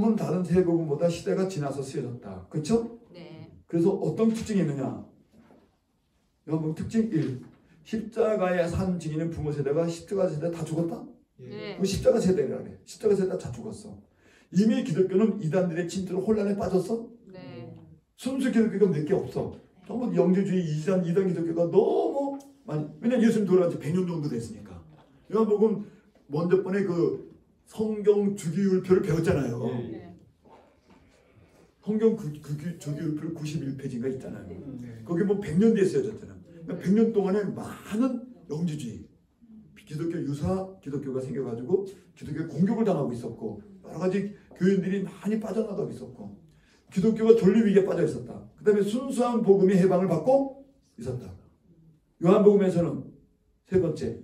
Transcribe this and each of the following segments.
요한복음은 다른 세 복음보다 시대가 지나서 쓰여졌다. 그렇죠? 네. 그래서 어떤 특징이 있느냐? 요한복음 특징 1. 십자가의 산 증인은 부모 세대가 십자가 세대 다 죽었다? 네. 그 십자가 세대라 그래. 십자가 세대 다 죽었어. 이미 기독교는 이단들의 침투로 혼란에 빠졌어? 네. 순수 기독교가 몇 개 없어. 전부 영재주의 이단 기독교가 너무 많이. 왜냐면 예수님 돌아온 지 100년 정도 됐으니까. 요한복음 먼저 번에 그 성경 주기율표를 배웠잖아요. 네. 성경 주기율표 91페이지인가 있잖아요. 거기 뭐 100년 뒤에 쓰여졌잖아. 그러니까 100년 동안에 많은 영지주의, 기독교 유사 기독교가 생겨가지고 기독교 공격을 당하고 있었고 여러 가지 교인들이 많이 빠져나가고 있었고 기독교가 존립위기에 빠져 있었다. 그 다음에 순수한 복음이 해방을 받고 있었다. 요한복음에서는 세 번째,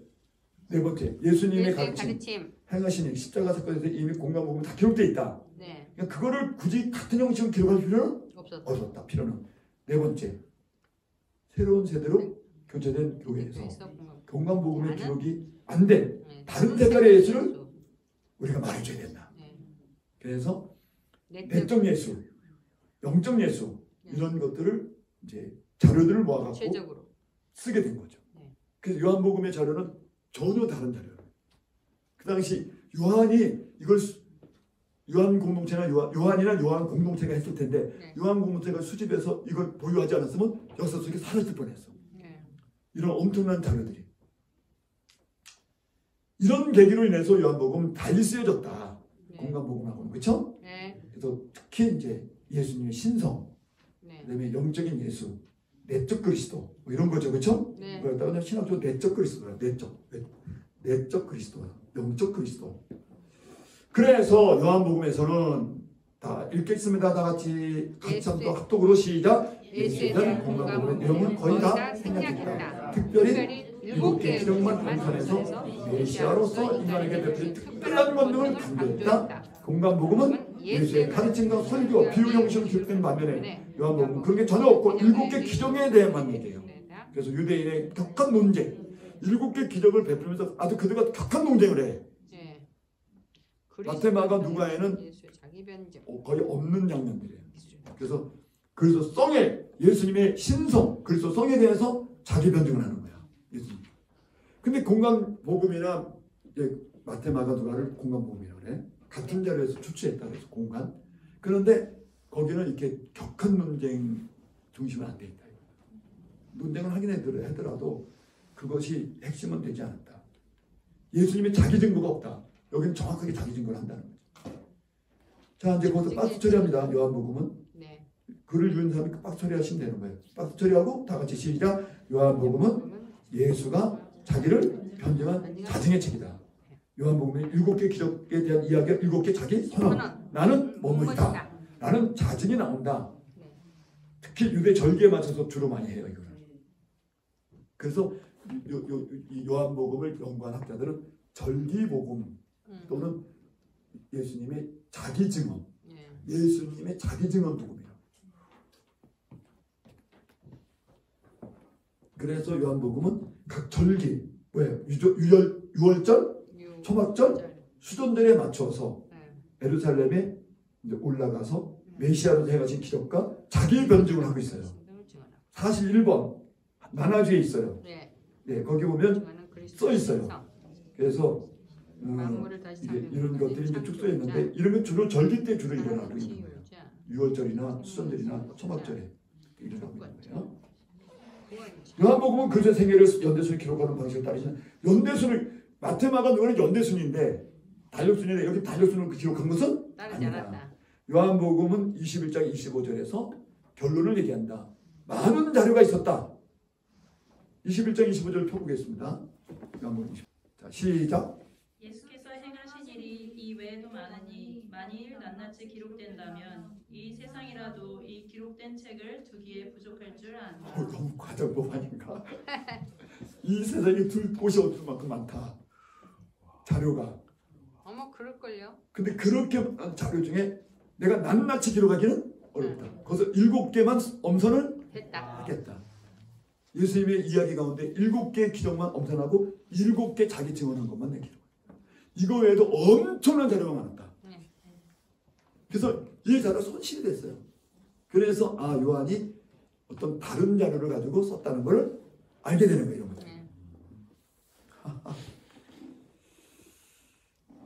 네 번째 예수님의 가르침, 행하신 십자가 사건에서 이미 공간 복음이 다 기록되어 있다. 네. 그러니까 그거를 굳이 같은 형식으로 기록할 필요는 없었다. 없었다. 필요는. 네 번째, 새로운 세대로 교체된 교회에서 공간 복음의 기록이 안 된 다른 색깔의 예수를 우리가 말해줘야 된다. 네. 그래서 내적 예수, 영적 예수 이런 것들을 이제 자료들을 모아갖고 구체적으로 쓰게 된 거죠. 네. 그래서 요한복음의 자료는 전혀 다른 자료예요. 그 당시 요한이 이걸 요한 공동체나 요한이나 요한 공동체가 했을 텐데 네. 요한 공동체가 수집해서 이걸 보유하지 않았으면 역사 속에 사라질 뻔했어. 네. 이런 엄청난 자료들이. 이런 계기로 인해서 요한복음 달리 쓰여졌다. 네. 공간복음하고는. 그렇죠? 네. 그래서 특히 이제 예수님의 신성, 네. 그다음에 영적인 예수, 내적 그리스도 뭐 이런 거죠. 그렇죠? 네. 그러다가 그냥 신학적으로 내적 그리스도라. 내적 그리스도, 영적 그리스도. 그래서 요한복음에서는 다 읽겠습니다. 다 같이 한번 합독으로 시작. 예수에 대한 공간복음의 내용은 거의 다 생략했다. 특별히 7개 기록만 암산해서 메시아로서 인간에게 베풀 특별한 권능을 강조했다. 공간복음은 예수의 가르침과 설교, 비유 형식으로 기록된 반면에 요한복음은 그런 게 전혀 없고 7개 기적에 대한만 얘기해요. 그래서 유대인의 격한 논쟁, 7개 기적을 베풀면서 아주 그들과 격한 논쟁을 해. 마태마가 누가에는 거의 없는 장면들이에요. 그래서 성에 예수님의 신성, 그리스도 성에 대해서 자기 변증을 하는 거야. 예수님. 근데 공간복음이나 마태마가 누가를 공간복음이라고 그래. 같은 자료에서 추출했다 그래서 공간. 그런데 거기는 이렇게 격한 논쟁 중심은 안 돼 있다. 논쟁을 하긴 하더라도 그것이 핵심은 되지 않았다. 예수님의 자기 증거가 없다. 여기는 정확하게 자기 증거를 한다는 거죠. 자, 이제 거기서 박스 처리합니다. 요한복음은. 네. 글을 읽는 사람이 박스 처리하시면 되는 거예요. 박스 처리하고 다 같이 시작. 요한복음은 예수가 자기를 변증한 자증의 책이다. 요한복음의 7개 기적에 대한 이야기가 7개 자기 선언. 나는 뭐뭐이다. 라는 자증이 나온다. 특히 유대 절기에 맞춰서 주로 많이 해요. 이거를. 그래서 이 요한복음을 연구한 학자들은 절기복음 또는 예수님의 자기 증언, 예수님의 자기 증언 복음이에요. 그래서 요한복음은 각 절기, 유월절, 초막절, 수전절에 맞춰서 예루살렘에 이제 올라가서 메시아로 해가신 기적과 자기 변증을 하고 있어요. 사실 1번 만화주에 있어요. 네, 거기 보면 써 있어요. 그래서 이제 이런 것들이 이제 쭉 써 있는데 이런 건 주로 절기 때 주로 일어나고 있는 거예요. 유월절이나 수전절이나 초막절에 일어나고 있는 거예요. 요한복음은 그리스도의 생애를 연대순을 기록하는 방식을 따르시는 연대순을 마태마가 누가는 연대순인데 달력순인데 여기 달력순을 기록한 것은 아니다. 요한복음은 21장 25절에서 결론을 얘기한다. 많은 자료가 있었다. 21장 25절 펴보겠습니다. 요한복음 20. 자, 시작. 예수께서 행하신 일이 이 외에도 많으니 만일 낱낱이 기록된다면 이 세상이라도 이 기록된 책을 두기에 부족할 줄 안다. 너무 과장법 아닌가? 이 세상에 둘 곳이 없을 만큼 많다. 자료가. 어머 그럴걸요. 근데 그렇게 많은 자료 중에 내가 낱낱이 기록하기는 어렵다. 거기서 7개만 엄선을 하겠다. 예수님의 이야기 가운데 7개의 기적만 엄선하고 7개 자기 증언한 것만 내 기록. 이거 외에도 엄청난 자료가 많았다. 그래서 이 자료가 손실이 됐어요. 그래서 요한이 어떤 다른 자료를 가지고 썼다는 걸 알게 되는 거예요. 이런 거죠.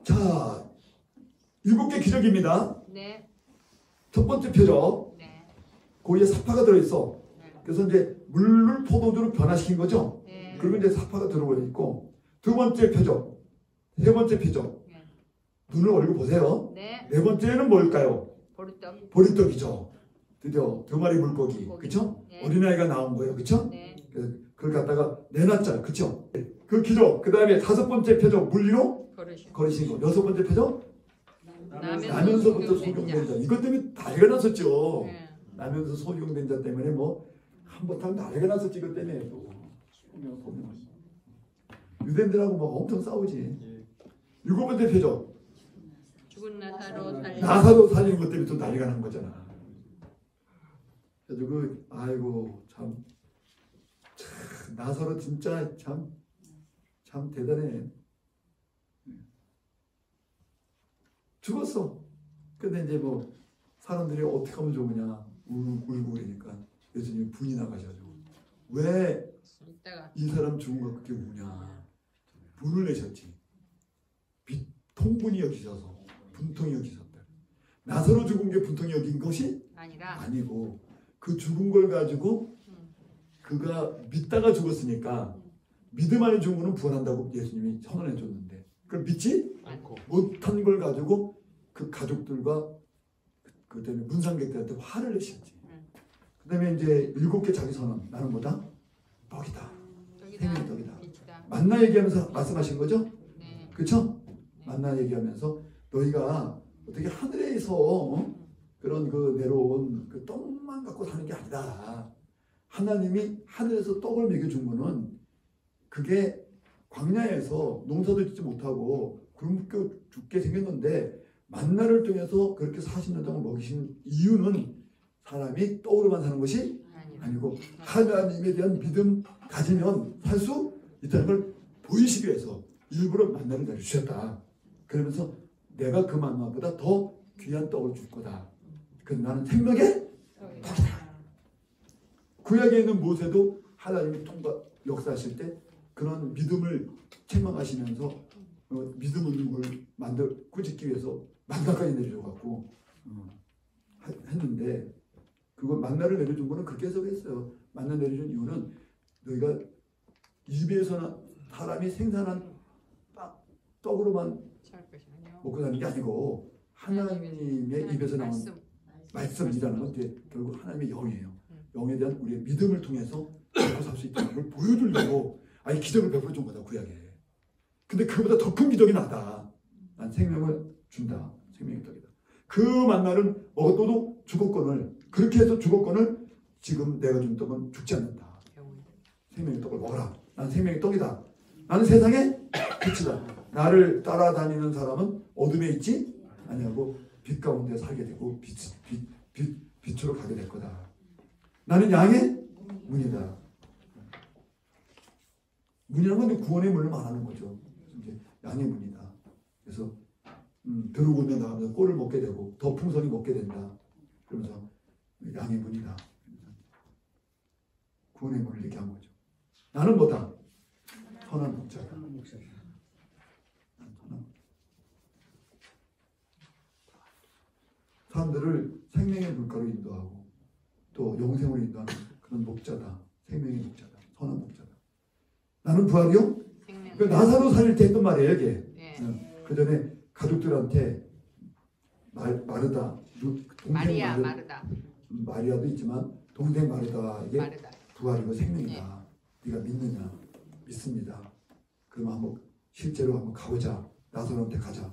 자, 7개 기적입니다. 네. 첫 번째 표적, 네. 거기에 사파가 들어있어. 네. 그래서 이제 물을 포도주로 변화시킨 거죠. 네. 그리고 이제 사파가 들어가 있고, 두 번째 표적, 세 번째 표적, 네. 눈을 얼굴 보세요. 네. 네 번째는 뭘까요? 보리떡. 보리떡이죠. 드디어 2마리 물고기, 물고기. 그쵸? 네. 어린아이가 나온 거예요, 그쵸? 네. 그걸 갖다가 내놨잖아요, 그쵸? 그 기적, 그 다음에 5번째 표적, 물리로 거리신 거. 6번째 표적, 나면서부터 소경된 자. 이것 때문에 난리가 났었죠. 네. 나면서 소경된 자 때문에 뭐 한바탕 난리가 났었지. 이것 때문에 또 유대인들하고 막 엄청 싸우지. 7번째 표적, 죽은 나사로 살린 나사로 살리는 것 때문에 또 난리가 난 거잖아. 그래서 아이고 참 나사로 진짜 참 대단해. 죽었어. 근데 이제 뭐 사람들이 어떻게 하면 좋으냐 울고 그러니까 예수님이 분이 나가셔가지고 왜 이 사람 죽은 거 그렇게 우냐. 분을 내셨지. 통분이 여기셔서 분통이 여기셨다. 나사로 죽은 게 분통이 여긴 것이 아니고 그 죽은 걸 가지고 그가 믿다가 죽었으니까 믿음 안에 죽은 거는 부활한다고 예수님이 선언해 줬는데 그걸 믿지 못한 걸 가지고 그 가족들과 그 때문에 문상객들한테 화를 내셨지. 그 다음에 이제 7개 자기 선언. 나는 뭐다? 떡이다. 생명의 떡이다. 만나 얘기하면서 말씀하신 거죠? 네. 그렇죠? 만나 얘기하면서 너희가 어떻게 하늘에서 그런 그 내려온 그 떡만 갖고 사는 게 아니다. 하나님이 하늘에서 떡을 먹여준 거는 그게 광야에서 농사도 짓지 못하고 굶겨 죽게 생겼는데 만나를 통해서 그렇게 40년 동안 먹이신 이유는 사람이 떡으로만 사는 것이 아니고 하나님에 대한 믿음 가지면 살 수 있다는 걸 보이시기 위해서 일부러 만나를 내려주셨다. 그러면서 내가 그 만나보다 더 귀한 떡을 줄 거다. 그래서 나는 생명의 떡이다. 구약에 있는 모세도 하나님이 역사하실 때 그런 믿음을 책망하시면서 믿음 없는 걸 꾸짖기 위해서 만나까지 내려줘갖고 했는데 그거 만나를 내려준 거는 그렇게 해석했어요. 만나 내려준 이유는 너희가 입에서나 사람이 생산한 떡으로만 먹고 사는 게 아니고 하나님의 입에서 나온 말씀이라는 건 결국 하나님의 영이에요. 영에 대한 우리의 믿음을 통해서 먹고 살 수 있다는 걸 보여주려고 기적을 베풀어 준 거다 구약에. 근데 그보다 더 큰 기적이 나다. 난 생명을 준다. 생명의 떡이다. 그 만나는 먹어도 죽었거늘 그렇게 해서 죽었거늘 지금 내가 준 떡은 죽지 않는다. 생명의 떡을 먹어라. 난 생명의 떡이다. 나는 세상의 빛이다. 나를 따라다니는 사람은 어둠에 있지 아니하고 빛 가운데 살게 되고 빛으로 가게 될 거다. 나는 양의 문이다. 문이라는 건 구원의 문을 말하는 거죠. 이제 양의 문이다. 그래서 들어오면 나가면서 꼴을 먹게 되고 더 풍성히 먹게 된다. 그러면서 양의 문이다. 구원의 문을 얘기한 거죠. 나는 뭐다? 선한 목자다. 사람들을 생명의 물가로 인도하고 또 영생으로 인도하는 그런 목자다. 생명의 목자다. 선한 목자다. 나는 부활이요? 그 나사로 살릴 때 했던 말이에요. 이게. 네. 그 전에 가족들한테 마르다. 마리아 마르다. 마리아도 있지만 동생 마르다에게 부활이고 생명이다. 네가 믿느냐? 믿습니다. 그럼 한번 실제로 한번 가보자. 나사로한테 가자.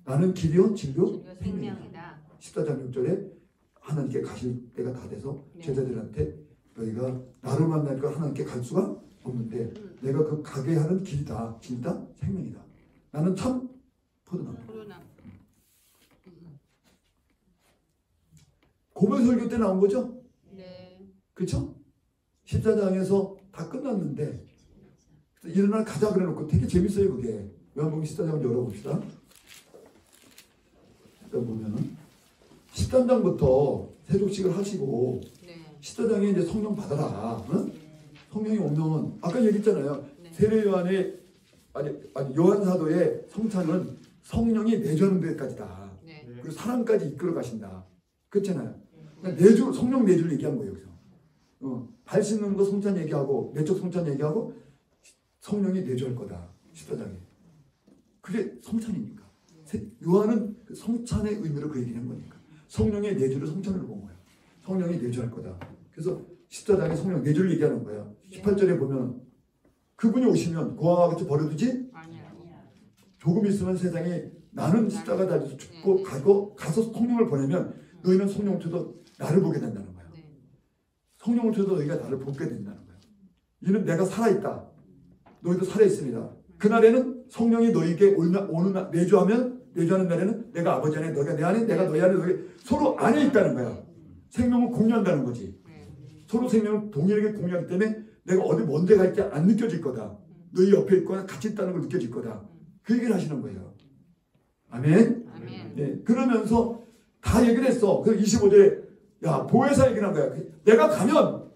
나는 길이요, 진리요, 생명이다. 14장 6절에 하나님께 가실 때가 다 돼서 제자들한테 너희가 나를 만나니까 하나님께 갈 수가 없는데 내가 그 가게 하는 길이다. 길이다, 생명이다. 나는 참 포도나무. 고백 설교 때 나온 거죠? 네. 그렇죠? 14장에서 다 끝났는데 일어나 가자 그래놓고 되게 재밌어요. 그게 요한복음 14장을 열어봅시다. 일단 보면은 13장부터 세족식을 하시고 네. 14장에 이제 성령 받아라. 응? 성령이 오면 아까 얘기했잖아요. 네. 세례 요한의 아니 요한 사도의 성찬은 성령이 내주하는 데까지다. 네. 그리고 사랑까지 이끌어 가신다. 그렇잖아요. 그러니까 내주 성령 내주를 얘기한 거예요. 여기서. 발 씻는 거 성찬 얘기하고 내적 성찬 얘기하고 성령이 내주할 거다. 14장에. 그게 성찬이니까. 요한은 그 성찬의 의미로 그 얘기를 한 거니까. 성령의 내주를 성찬으로 본 거예요. 성령이 내주할 거다. 그래서 14장에 성령 내주를 얘기하는 거예요. 18절에 보면 그분이 오시면 고아와 같이 버려두지? 아니야. 조금 있으면 세상에 나는 십자가 달려서 죽고 가서 성령을 보내면 너희는 성령을 통해서 나를 보게 된다는 거예요. 네. 성령을 통해서 너희가 나를 보게 된다는 거예요. 이는 내가 살아있다. 너희도 살아있습니다. 그날에는 성령이 너희에게 내주하는 날에는 내가 아버지 안에 너희가 내 안에 내가 너희 안에 너희 서로 안에 있다는 거야. 생명을 공유한다는 거지. 서로 생명을 동일하게 공유하기 때문에 내가 어디 먼 데 갈지 안 느껴질 거다. 너희 옆에 있거나 같이 있다는 걸 느껴질 거다. 그 얘기를 하시는 거예요. 아멘. 아멘. 네, 그러면서 다 얘기를 했어. 그래서 25절에 야 보혜사 얘기를 한 거야. 내가 가면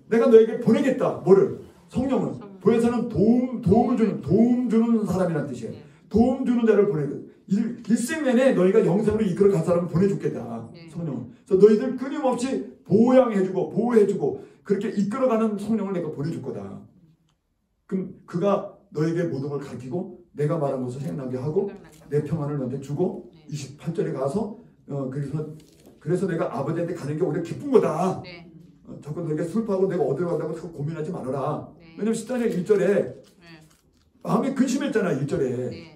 내가 너에게 보내겠다. 뭐를? 성령을. 보혜사는 도움 주는 사람이란 뜻이에요. 도움 주는 자를 보내거든. 일생 내내 너희가 영생으로 이끌어 갈 사람을 보내줬겠다. 성령을. 그래서 너희들 끊임없이 보양해주고 보호해주고 그렇게 이끌어가는 성령을 내가 보내줄 거다. 그럼 그가 너에게 모든 걸 가르치고 내가 말한 것을 생각나게 하고 내 평안을 너한테 주고 28절에 가서 그래서 내가 아버지한테 가는 게 오히려 기쁜 거다. 자꾸 너희가 슬퍼하고 내가 어디로 간다고 자꾸 고민하지 말아라. 왜냐면 10장의 1절에 마음이 근심했잖아. 1절에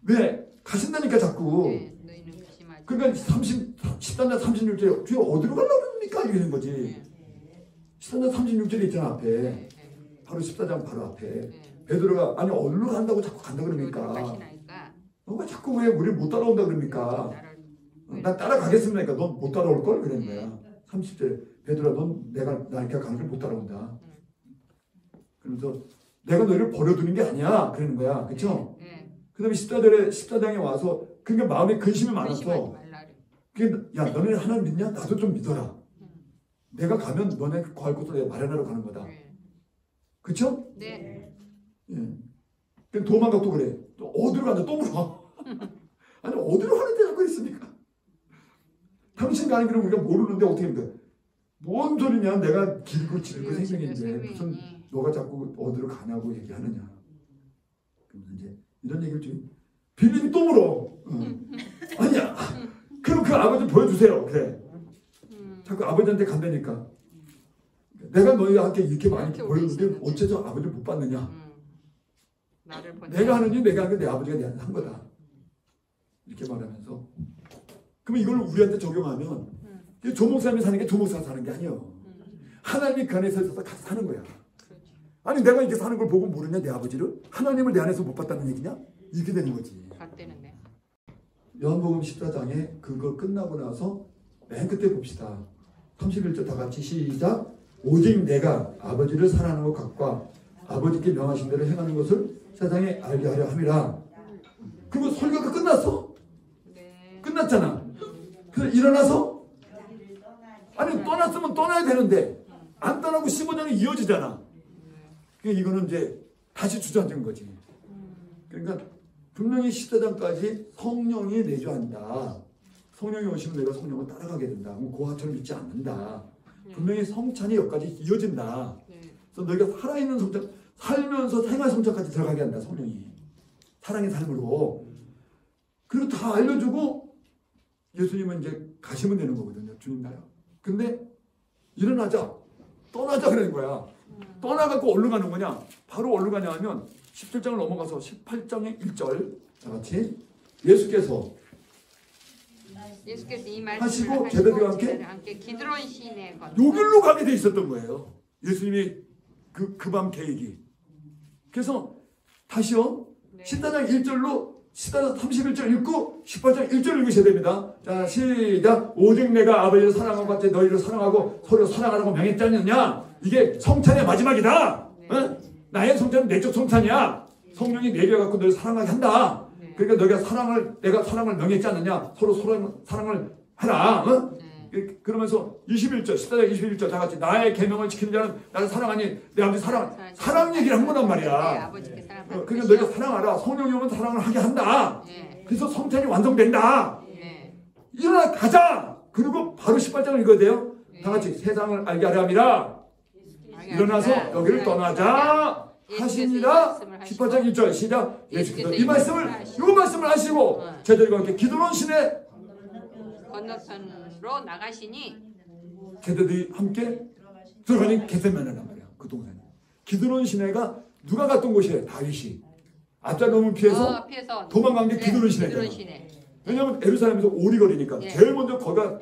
왜? 가신다니까 자꾸. 그러니까 10장 36절에 주여 어디로 가려고 합니까? 이러는 거지. 10장 36절에 있잖아 앞에. 바로 14장 바로 앞에. 베드로가 아니 어디로 간다고 자꾸 간다 그러니까. 너가 자꾸 왜 우리 못 따라온다 그럽니까? 난 따라가겠습니까? 넌 못 따라올 걸 그러는 거야. 30절 베드로가 넌 내가 가는 걸 못 따라온다. 그러면서 내가 너희를 버려두는 게 아니야 그러는 거야. 그렇죠? 그 다음에 14장에 와서 그러니까 마음에 근심이 많았어. 야 너네 하나님 믿냐? 나도 좀 믿어라. 내가 가면 너네 구할 곳을 내가 마련하러 가는 거다. 그렇죠? 네. 예. 도망가 또 그래. 또 어디로 가냐? 또 물어. 아니 어디로 가는데 자꾸 있습니까? 당신 가는 길을 우리가 모르는데 어떻게 합니까? 뭔 소리냐? 내가 길고 지르고 생명인데 무슨 너가 자꾸 어디로 가냐고 얘기하느냐. 그러면서 이제 이런 얘기를 좀 빌립이 또 물어. 아니야. 그럼 그 아버지 보여주세요. 그래. 자꾸 아버지한테 간다니까. 내가 너희한테 이렇게 많이 보여줬는데 어째서 아버지를 못 봤느냐. 내가 하는 일 내가 하는 게 내 아버지가 내한테 한 거다. 이렇게 말하면서 그러면 이걸 우리한테 적용하면 조목사님이 사는 게 조목사가 사는 게 아니에요. 하나님이 그 안에서 있어서 같이 사는 거야. 아니 내가 이렇게 사는 걸 보고 모르냐 내 아버지를? 하나님을 내 안에서 못 봤다는 얘기냐? 이렇게 되는 거지. 요한복음 14장에 그거 끝나고 나서 맨 끝에 봅시다. 31절 다 같이 시작. 오직 내가 아버지를 사랑하는 것 같과 아버지께 명하신 대로 행하는 것을 세상에 알게 하려 함이라. 그리고 설교가 끝났어. 끝났잖아. 그래서 일어나서 아니 떠났으면 떠나야 되는데 안 떠나고 15장이 이어지잖아. 그러니까 이거는 이제 다시 주저앉은 거지. 그러니까 분명히 14장까지 성령이 내주한다. 성령이 오시면 내가 성령을 따라가게 된다. 고아처럼 믿지 않는다. 분명히 성찬이 여기까지 이어진다. 그래서 너희가 살아있는 성찬, 살면서 생활 성찬까지 들어가게 한다. 성령이. 사랑의 삶으로. 그리고 다 알려주고 예수님은 이제 가시면 되는 거거든요. 주님 나요. 근데 일어나자. 떠나자 그러는 거야. 떠나갖고 어디로 가는 거냐? 바로 어디로 가냐 하면 17장을 넘어가서 18장의 1절 다 같이 예수께서 이 하시고 제자들과 함께 기드론 시내 요길로 가게 돼 있었던 거예요. 예수님이 그 밤 계획이. 그래서 다시요. 14장 1절로 14장 31절 읽고 18장 1절 읽으셔야 됩니다. 자 시작. 오직 내가 아버지를 사랑하고 같이 너희를 사랑하고 서로 사랑하라고 명했지 않느냐. 이게 성찬의 마지막이다. 나의 성찬은 내적 성찬이야. 성령이 내려갖고 너를 사랑하게 한다. 그러니까 내가 사랑을 명했지 않느냐. 서로 사랑을 하라. 어? 그러면서 21절 14장 21절 다 같이 나의 계명을 지키는 자는 나를 사랑하니 내 아버지 사랑 얘기를 한 거란 말이야. 그러니까 너희가 사랑하라. 성령이 오면 사랑을 하게 한다. 그래서 성찬이 완성된다. 일어나 가자. 그리고 바로 18장을 읽어야 돼요. 다 같이 세상을 알게 하려 함이라. 일어나서 여기를 떠나자 하시니라. 18장 1절 시작. 예수께서 이 말씀을 하시고 제자들과 함께 기도론 시내 건너편으로 나가시니 제자들이 함께 들어가는 겟세마네란 말이야. 그 동산에 기드론 시내가 누가 갔던 곳이에요? 다윗이 압살롬을 피해서 도망간 게 기드론 시내잖아. 왜냐하면 예루살렘에서 오리거리니까 제일 먼저 거기가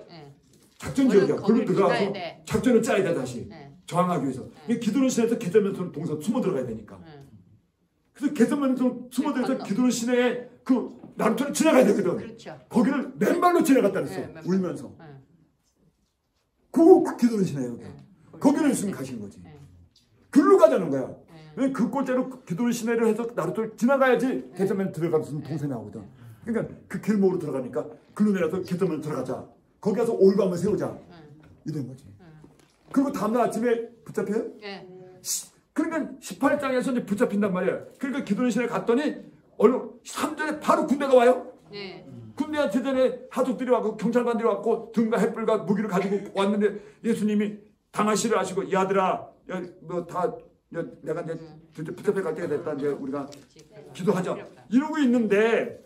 작전 지역이야. 거기로 들어가서 작전을 짜야 돼. 다시 저항하기 위해서. 기드론 시내에서 겟세마네 동산 숨어 들어가야 되니까. 그래서 겟세마네 숨어 들어가서 기드론 시내에 그 남편을 지나가야 되거든. 그렇죠. 거기를 맨발로 지나갔다 그랬어. 울면서. 그거 기도를 시네요. 거기를 있으면 가신 거지. 글로 가자는 거야. 그 꼴대로 기도를 시내를 해서 나루토를 지나가야지 겟세마네 들어가서 동생이 나오거든. 그러니까 그 길목으로 들어가니까 글로 내려서 겟세마네 들어가자. 거기 가서 올고 한번 세우자. 이런 거지. 그리고 다음날 아침에 붙잡혀요? 그러니까 18장에서 이제 붙잡힌단 말이야. 그러니까 기도를 시내에 갔더니 얼른 3절에 바로 군대가 와요. 군대한테 전에 하족들이 왔고 경찰관들이 왔고 등과 횃불과 무기를 가지고 왔는데 예수님이 당하시를 하시고 이 아들아 내가 이제 붙잡혀 갈 때가 됐다. 이제 우리가 기도하자 이러고 있는데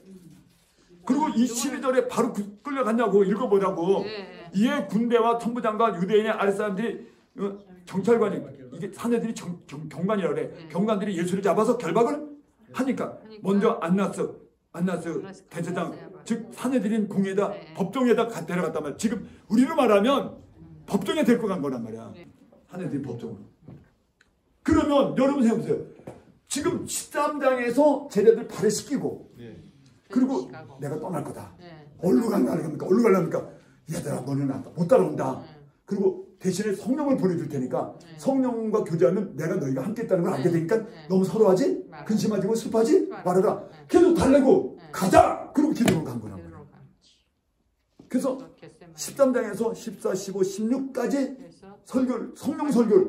그리고 이 12절에 바로 끌려갔냐고 읽어보자고. 이에 군대와 천부장과 유대인의 아랫사람들이 경찰관이 이게 사내들이 경관이라고 그래. 경관들이 예수를 잡아서 결박을 하니까 먼저 안나스 대제장 즉 사내들인 궁에다 법정에다 데려갔단 말이야. 지금 우리로 말하면 법정에 데리고 간 거란 말이야. 사내들이 법정으로. 그러면 여러분 생각해보세요. 지금 13장에서 제자들 발을 씻기고 그리고 내가 떠날 거다. 어디로 가려니까 어디로 가려니까 얘들아 너는 못 따라온다. 그리고 대신에 성령을 보내줄 테니까 성령과 교제하면 내가 너희가 함께 있다는 걸 알게 되니까 너무 서러하지? 근심하지? 슬퍼하지? 말하라. 계속 달래고 가자! 그리고 기도로 간 거란 말이야. 그래서 13장에서 14, 15, 16까지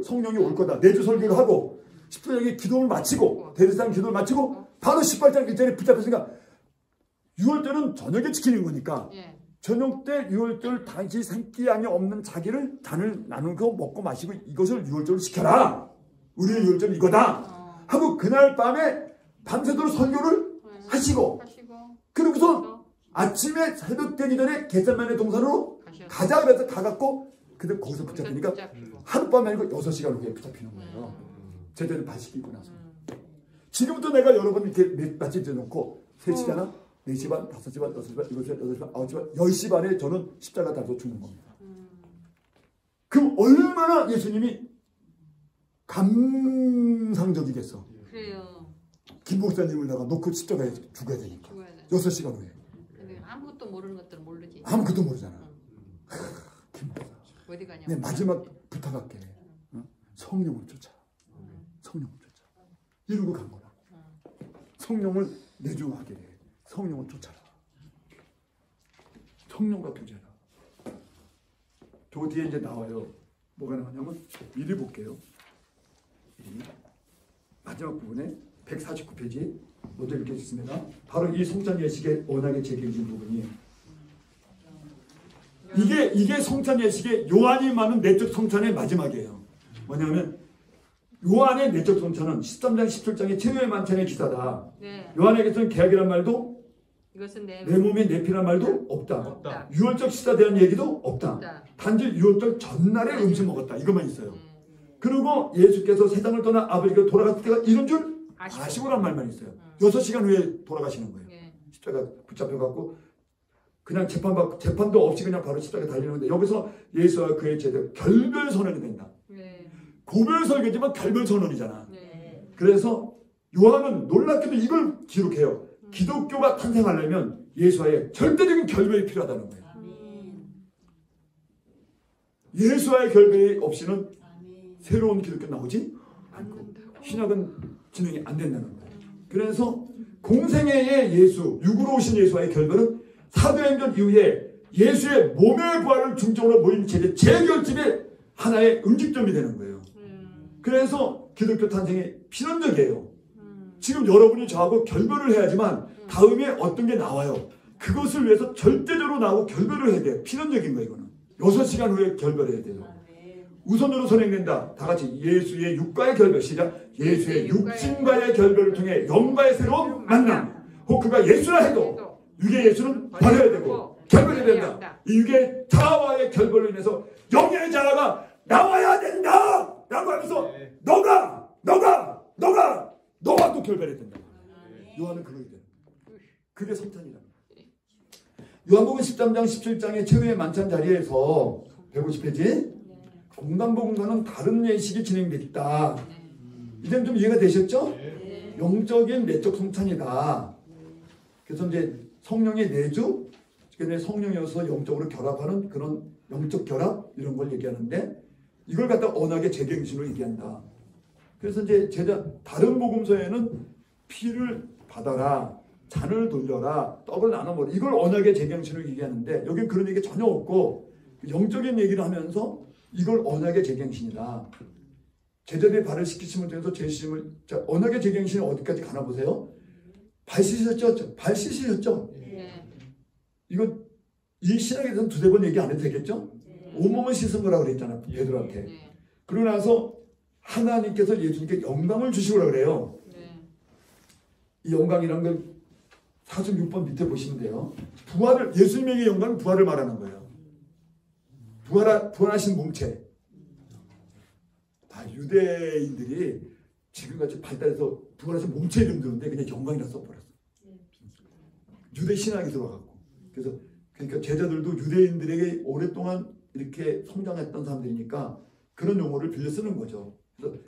성령이 올 거다. 내주 설교를 하고 14장에 기도를 마치고 대리상 기도를 마치고 바로 18장 1절에 붙잡혔으니까 6월절은 저녁에 지키는 거니까 저녁 때 6월절 당시 생기양이 없는 자기를 잔을 나누고 먹고 마시고 이것을 6월절로 지켜라. 우리의 6월절은 이거다. 하고 그날 밤에 밤새도록 설교를 하시고 그러고서 아침에 새벽 되기 전에 겟세마네 동산으로 가자 그래서 가갖고 근데 거기서 붙잡히니까 하룻밤이 아니고 6시간 후에 붙잡히는 거예요. 제대로 발시키고 나서. 지금부터 내가 여러분 이렇게 마치 놓고 3시잖아. 4시 반, 5시 반, 6시 반, 7시 반, 8시 반, 9시 반, 10시 반에 저는 십자가 달고 죽는 겁니다. 그럼 얼마나 예수님이 감상적이겠어. 그래요. 김 목사님을 내가 놓고 십자가에 죽어야 되니까. 6시간 후에. 근데 아무것도 모르는 것들은 모르지. 아무것도 모르잖아. 김 목사. 어디 가냐. 내 마지막 부탁할게. 성령을 쫓아. 성령을 쫓아. 이러고 간 거라. 성령을 내주하게 돼. 성령을 쫓아라. 성령과 교제라. 저 뒤에 이제 나와요. 뭐가 나오냐면 미리 볼게요. 마지막 부분에 149페이지 먼저 읽겠습니다. 바로 이 성찬 예식의 워낙에 제기해진 부분이에요. 이게 성찬 예식의 요한이 말하는 내적 성찬의 마지막이에요. 뭐냐면 요한의 내적 성찬은 13장 17장의 최후의 만찬의 기사다. 요한에게서는 계약이란 말도 이것은 내 몸이 내 피란 말도 없다. 유월절 식사에 대한 얘기도 없다. 단지 유월절 전날에 음식 먹었다. 이것만 있어요. 그리고 예수께서 세상을 떠나 아버지가 돌아갔을 때가 이런 줄 아시고란 말만 있어요. 6시간 후에 돌아가시는 거예요. 십자가 붙잡혀갖고 그냥 재판도 없이 그냥 바로 십자가에 달리는 건데 여기서 예수와 그의 제자 결별선언이 된다. 고별설교지만 결별선언이잖아. 그래서 요한은 놀랍게도 이걸 기록해요. 기독교가 탄생하려면 예수와의 절대적인 결별이 필요하다는 거예요. 예수와의 결별이 없이는 새로운 기독교 나오지 않고 신약은 진행이 안 된다는 거예요. 그래서 공생애의 예수, 육으로 오신 예수와의 결별은 사도행전 이후에 예수의 몸의 부활을 중점으로 모인 제재 재결집이 하나의 응집점이 되는 거예요. 그래서 기독교 탄생이 필연적이에요. 지금 여러분이 저하고 결별을 해야지만 다음에 어떤 게 나와요. 그것을 위해서 절대적으로 나하고 결별을 해야 돼요. 필연적인 거예요. 이거는 6시간 후에 결별해야 돼요. 우선으로 선행된다. 다 같이 예수의 육과의 결별. 시작. 예수의 육신과의 결별을 통해 영과의 새로운 만남. 혹 그가 예수라 해도 육의 예수는 버려야 되고 결별해야 된다. 이 육의 자아와의 결별로 인해서 영의 자아가 나와야 된다 라고 하면서 너가 또 결별해야 된다. 요한은 그러게 돼요. 그게 성찬이다. 요한복음 13장 17장의 최후의 만찬 자리에서 150페이지 공간복음과는 다른 예식이 진행됐다. 이제는 좀 이해가 되셨죠? 영적인 내적 성찬이다. 그래서 이제 성령의 내주, 성령이어서 영적으로 결합하는 그런 영적 결합 이런 걸 얘기하는데 이걸 갖다 언약의 재경신으로 얘기한다. 그래서 이제 다른 복음서에는 피를 받아라, 잔을 돌려라, 떡을 나눠 먹으라 이걸 언약의 재경신으로 얘기하는데 여기는 그런 얘기 전혀 없고 영적인 얘기를 하면서 이걸 언약의 재경신이다. 제자들이 발을 씻기심을 통해서 제심을 언약의 재경신이 어디까지 가나 보세요. 발 씻으셨죠? 발 씻으셨죠? 이거 이 신학에서는 두세 번 얘기 안 해도 되겠죠? 온몸을 씻은 거라고 그랬잖아 베드로한테. 그러고 나서 하나님께서 예수님께 영광을 주시고 그래요. 이 영광이라는 걸 46번 밑에 보시면 돼요. 부활을 예수님에게 영광은 부활을 말하는 거예요. 부활하신 몸체. 다 유대인들이 지금같이 발달해서 부활하신 몸체 이름 드는데 그냥 영광이라 써버렸어. 유대 신학이 들어갔고. 그래서 그러니까 제자들도 유대인들에게 오랫동안 이렇게 성장했던 사람들이니까 그런 용어를 빌려 쓰는 거죠. 그래서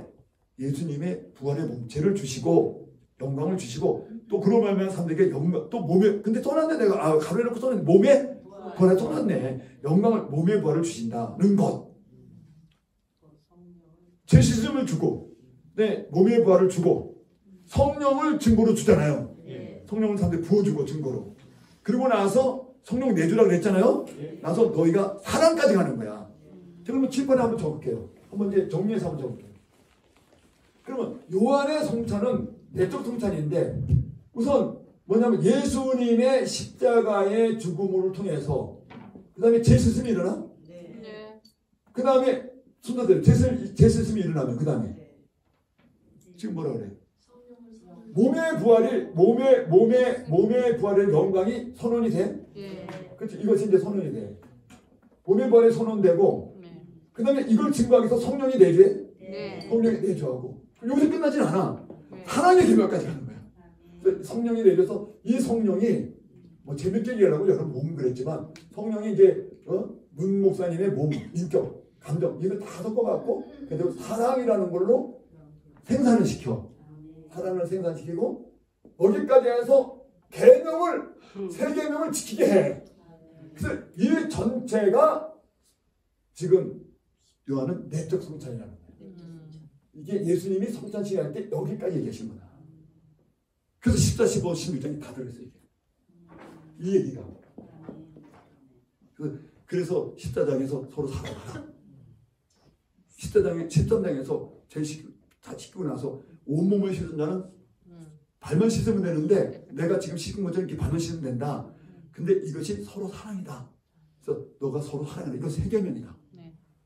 예수님의 부활의 몸체를 주시고 영광을 주시고 또 그런 말면 사람들에게 영광 또 몸에 근데 써놨네 내가 가로해놓고 써놨네 몸에 부활에 써놨네 영광을 몸의 부활을 주신다는 것. 제 씻음을 주고 네 몸의 부활을 주고 성령을 증거로 주잖아요. 성령을 사람들이 부어주고 증거로. 그리고 나서 성령 내주라고 그랬잖아요. 나서 너희가 사랑까지 가는 거야. 그러면 칠판에 한번 적을게요. 한번 이제 정리해서 한번 적을게요. 그러면 요한의 성찬은 내적 성찬인데 우선 뭐냐면 예수님의 십자가의 죽음을 통해서 그 다음에 제스승이 일어나? 그 다음에 순서대로 제스승이 일어나면 그 다음에 지금 뭐라 그래? 몸의 부활의 영광이 선언이 돼? 그렇지. 이것이 이제 선언이 돼. 몸의 부활이 선언되고 그 다음에 이걸 증거하기 위해서 성령이 내주해? 성령이 내주하고 여기서 끝나진 않아. 사랑의 기별까지 가는 거야. 성령이 내려서 이 성령이 뭐 재밌게 얘기하라고 여러분 몸 그랬지만 성령이 이제 문 목사님의 몸, 인격, 감정 이걸 다 섞어갖고 그래서 사랑이라는 걸로 생산을 시켜. 사랑을 생산시키고 여기까지 해서 계명을 세 계명을 지키게 해. 그래서 이 전체가 지금 요한은 내적 성찬이라는 거예요. 이게 예수님이 성찬식 할 때 여기까지 얘기하신 거다. 그래서 14, 15, 16장이 다 들어있어요. 이게. 이 얘기가. 그래서 14장에서 서로 사랑하라. 13장에서 다 씻고 나서 온몸을 씻은 자는 발만 씻으면 되는데 내가 지금 씻은 것처럼 이렇게 발만 씻으면 된다. 근데 이것이 서로 사랑이다. 그래서 너가 서로 사랑하라. 이건 새 계명이다.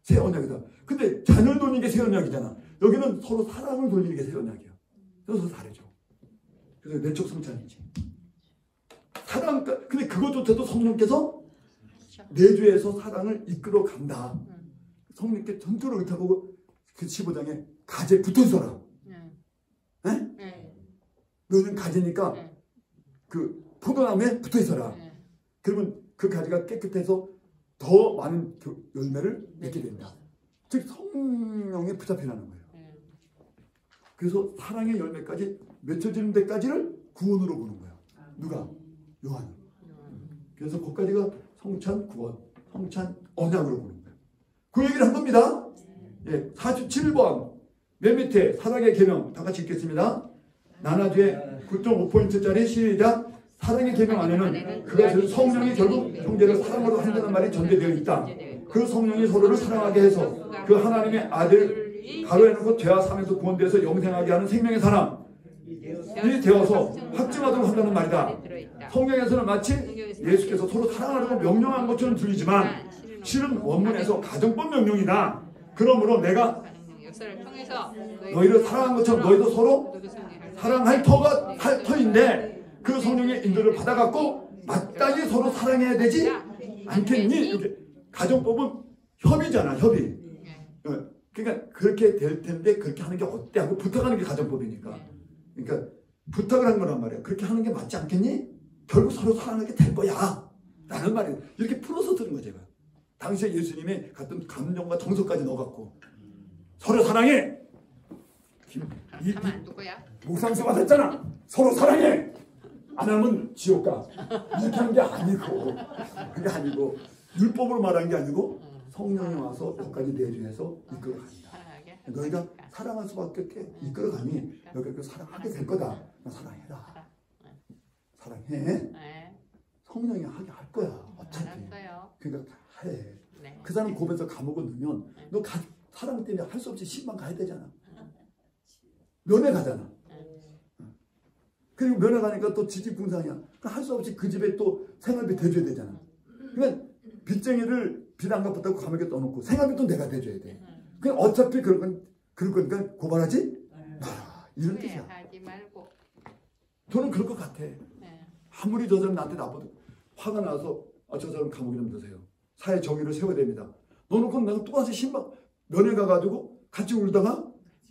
새 언약이다. 근데 잔을 돌리는 게 새 언약이잖아. 여기는 서로 사랑을 돌리는 게 새 언약이야. 그래서 다르죠. 그래서 내적 성찬이지. 사랑, 근데 그것조차도 성령께서 내주에서 사랑을 이끌어 간다. 성령께 전투를 의탁하고 그 15장에 가재 붙어 있어라. 너는 가재니까 그 포도나무에 붙어 있어라. 그러면 그 가지가 깨끗해서 더 많은 열매를 맺게 된다. 즉 성령에 붙잡히라는 거예요. 그래서 사랑의 열매까지 맺혀지는 데까지를 구원으로 보는 거야. 누가? 요한. 그래서 거기까지가 성찬 구원, 성찬 언약으로 보는 거예요. 그 얘기를 한 겁니다. 47번 맨 밑에 사랑의 계명 다 같이 읽겠습니다. 나나주에 9.5포인트짜리 시작. 사랑의 계명 안에는 그가 성령이 결국 형제를 사랑으로 한다는 말이 전제되어 있다. 그 성령이 서로를 사랑하게 해서 그 하나님의 아들 가로 해놓고 죄와 사함에서 구원되어서 영생하게 하는 생명의 사람이 되어서 확증하도록 한다는 말이다. 성경에서는 마치 예수께서 서로 사랑하라고 명령한 것처럼 들리지만 실은 원문에서 가정법 명령이다. 그러므로 내가 너희를 사랑한 것처럼 너희도 서로 사랑할 터인데 그 성령의 인도를 받아갖고 마땅히 서로 사랑해야 되지 않겠니? 이렇게 가정법은 협의잖아, 협의. 그러니까 그렇게 될 텐데 그렇게 하는 게 어때 하고 부탁하는 게 가정법이니까. 그러니까 부탁을 한 거란 말이야. 그렇게 하는 게 맞지 않겠니? 결국 서로 사랑하게 될 거야 라는 말이에요. 이렇게 풀어서 들은 거죠. 제가 당시에 예수님의 같은 감정과 정서까지 넣어갖고 서로 사랑해. 목상수 받았잖아. 서로 사랑해. 안 하면 지옥 가. 이렇게 한 게 아니고, 그게 아니고 율법으로 말한 게 아니고 성령이 와서 여기까지 내주해서 이끌어간다. 너희가 사랑할 수밖에 없게 이끌어가니 너희가 사랑하게 될 거다. 사랑해라. 사랑해. 성령이 하게 할 거야. 어차피. 그러니까 해. 그 사람 고백해서 감옥을 넣으면 너 사랑 때문에 할 수 없이 신방 가야 되잖아. 면회 가잖아. 그리고 면회 가니까 또 지지분상이야. 그러니까 할 수 없이 그 집에 또 생활비 대줘야 되잖아. 그러니까 빚쟁이를 빚 안 갚았다고 감옥에 떠놓고 생활비 또 내가 대줘야 돼. 그냥 어차피 그럴 거니까 고발하지 마라. 이런 뜻이야. 저는 그럴 것 같아. 아무리 저 사람 나한테 나빠도 화가 나서 저 사람 감옥에 좀 넣으세요. 사회 정의를 세워야 됩니다. 넣어놓고 내가 또다시 신방 면회 가가지고 같이 울다가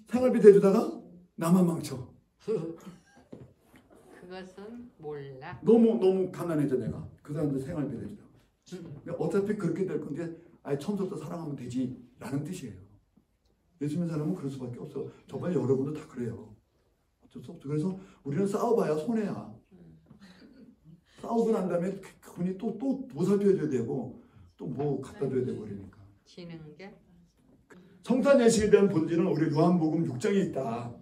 생활비 대주다가 나만 망쳐. 그것은 몰라. 너무 가난해져 내가. 그 사람들 생활비 대주다. 어차피 그렇게 될 건데 아예 처음부터 사랑하면 되지 라는 뜻이에요. 예수 믿는 사람은 그럴 수밖에 없어. 저번에 여러분도 다 그래요. 어쩔 수 없죠. 그래서 우리는 싸워봐야 손해야. 싸우고 난 다음에 그분이 또 보살펴줘야 되고 또 뭐 갖다 줘야 되고 그러니까. 지는 게? 성탄 예식에 대한 본질은 우리 요한복음 6장에 있다.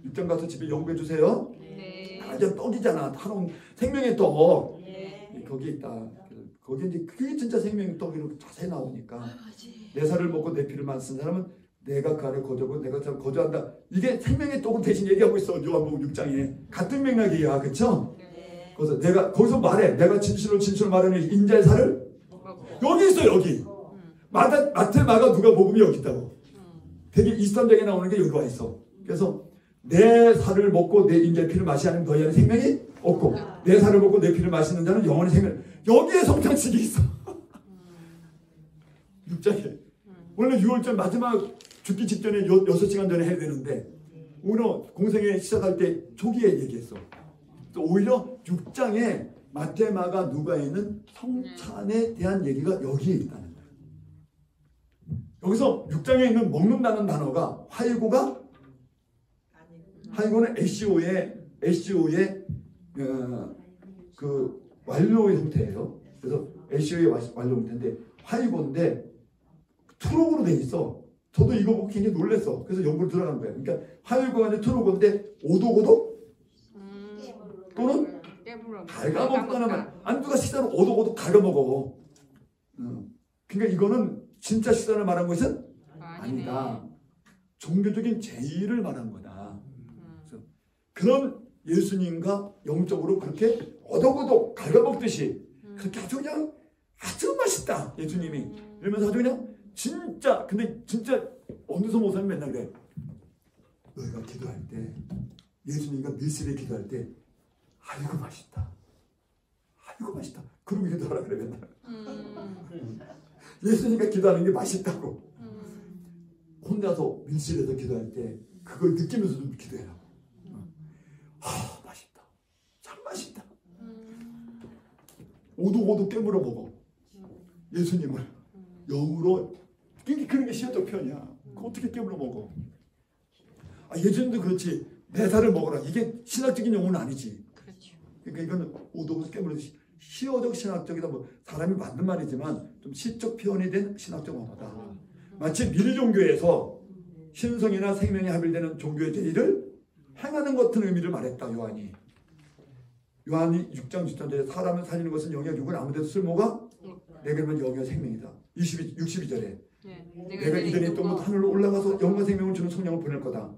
6장 가서 집에 연구해 주세요. 네. 이제 떡이잖아. 타놓은 생명의 떡. 거기에 있다. 거기 이제 그게 진짜 생명의 떡이라고 자세히 나오니까. 내 살을 먹고 내 피를 마신 사람은 내가 그 안에 거저고 내가 그 안에 거저한다. 이게 생명의 떡을 대신 얘기하고 있어. 요한복음 6장에. 같은 맥락이야. 그렇죠? 그래서 내가 거기서 말해. 내가 진실로 말하는 인자의 살을 여기 있어. 여기. 마태, 마가, 누가 복음이 여기 있다고. 되게 23장에 나오는 게 여기 와 있어. 그래서 내 살을 먹고 내 인자의 피를 마시는 않으면 너희 안에 생명이 없고 내 살을 먹고 내 피를 마시는 자는 영원히 생명. 여기에 성찬식이 있어. 6장에. 원래 6월절 마지막 죽기 직전에 6시간 전에 해야 되는데 오늘 공생회 시작할 때 초기에 얘기했어. 또 오히려 6장에 마태, 마가, 누가에 있는 성찬에 대한 얘기가 여기에 있다는 거예요. 여기서 6장에 있는 먹는다는 단어가 화이고는 SCO의 그 완료의 형태예요. 그래서 SCO의 완료 형태인데 화이고인데 트로그로 돼 있어. 저도 이거 보고 굉장히 놀랐어. 그래서 연구를 들어간 거예요. 그러니까 화이고가 아니라 트로그인데 오도고도 또는 갉아먹거나 안주가 식사를 오도고도 갉아먹어. 그러니까 이거는 진짜 식사를 말한 것은 아니다. 종교적인 제의를 말한 거다. 그래서 그런 예수님과 영적으로 그렇게 오도고도 갉아먹듯이 그렇게 아주 그냥 아주 맛있다. 예수님이 이러면서 아주 그냥 진짜 근데 진짜 어느서 목사님 맨날 그래. 너희가 기도할 때 예수님과 밀실에 기도할 때 아이고 맛있다. 아이고 맛있다. 그러고 기도하라 그래 맨날. 예수님과 기도하는 게 맛있다고. 혼자서 밀실에서 기도할 때 그걸 느끼면서 좀 기도해라. 맛있다. 참 맛있다. 오도오도 깨물어 먹어. 예수님을 영으로. 그런 게 시험적 표현이야. 그거 어떻게 깨물어 먹어. 예수님도 그렇지. 내 살을 먹어라. 이게 신학적인 용어는 아니지. 그렇죠. 그러니까 이건 오도오도 깨물어 시어적 신학적이다. 뭐 사람이 만든 말이지만 좀 시적 표현이 된 신학적 언어다. 마치 미리 종교에서 신성이나 생명이 합일되는 종교의 제의를 행하는 것 같은 의미를 말했다. 요한이. 요한이 6장 10절에 사람을 살리는 것은 영이야 육은 아무데도 쓸모가 내게는 영이야 생명이다. 62절에 내가 이들의 또 하늘로 올라가서 영과 생명을 주는 성령을 보낼 거다.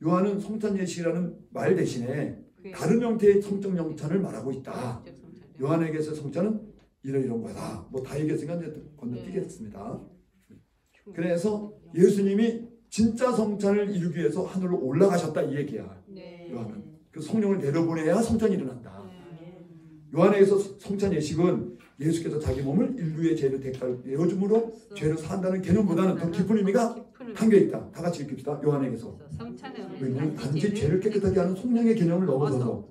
요한은 성찬 예식이라는 말 대신에 다른 형태의 성적 영찬을 말하고 있다. 요한에게서 성찬은 이런 거다. 뭐 다 얘기했으니까 이제 건너뛰겠습니다. 그래서 예수님이 진짜 성찬을 이루기 위해서 하늘로 올라가셨다 이 얘기야. 요한은 그 성령을 내려보내야 성찬이 일어난다. 요한에게서 성찬 예식은 예수께서 자기 몸을 인류의 죄를 대가로 내어줌으로 죄를 산다는 개념보다는 더 깊은 의미가 담겨 있다. 다 같이 읽읍시다. 요한에게서 왜냐하면 단지 죄를 깨끗하게 하는 성령의 개념을 넘어서서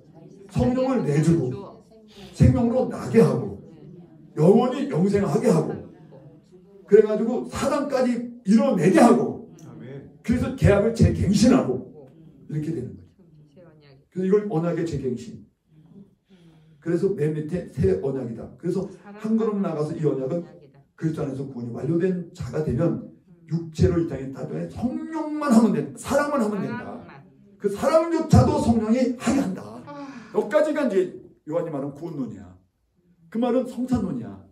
성령을 내주고 생명으로 나게 하고 영원히 영생하게 하고 그래가지고 사랑까지 이뤄내게 하고 그래서 계약을 재갱신하고 이렇게 되는 거죠. 그래서 이걸 언약의 재갱신. 그래서 맨 밑에 새 언약이다. 그래서 한 걸음 나가서 이 언약은 그리스도 안에서 구원이 완료된 자가 되면 육체로 이 땅에 타되 성령만 하면 된다. 사랑만 하면 된다. 그 사랑조차도 성령이 하게 한다. 여기까지가 이제 요한이 말하는 구원론이야. 그 말은 성찬론이야.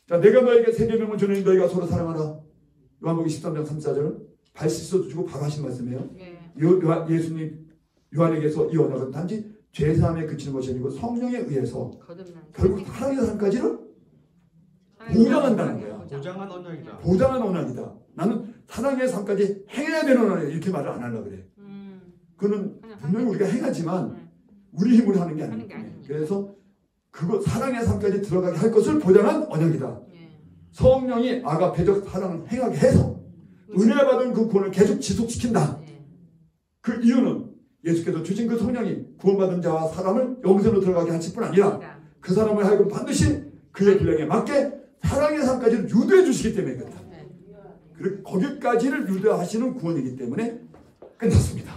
자, 내가 너에게 새 계명을 주노니 너희가 서로 사랑하라. 요한복음 13장 34절 발 씻어도 주고 밥하신 말씀이에요. 예수님 요한에게서 이 언약은 단지 죄사함에 그치는 것이 아니고 성령에 의해서 결국 사랑의 삶까지를 보장한다는 거야. 보장한 언약이다. 보장한 언약이다. 나는 사랑의 삶까지 행해야 되는 언약이다. 이렇게 말을 안 하려고 그래. 그는 분명히 우리가 행하지만 우리 힘으로 하는 게 아니에요. 그래서 그거 사랑의 삶까지 들어가게 할 것을 보장한 언약이다. 성령이 아가페적 사랑을 행하게 해서 은혜 받은 그 구원을 계속 지속시킨다. 그 이유는 예수께서 주신 그 성령이 구원받은 자와 사람을 영생으로 들어가게 하실 뿐 아니라 그 사람을 하여금 반드시 그의 분량에 맞게 사랑의 삶까지를 유도해 주시기 때문에 그렇다. 그리고 거기까지를 유도하시는 구원이기 때문에 끝났습니다.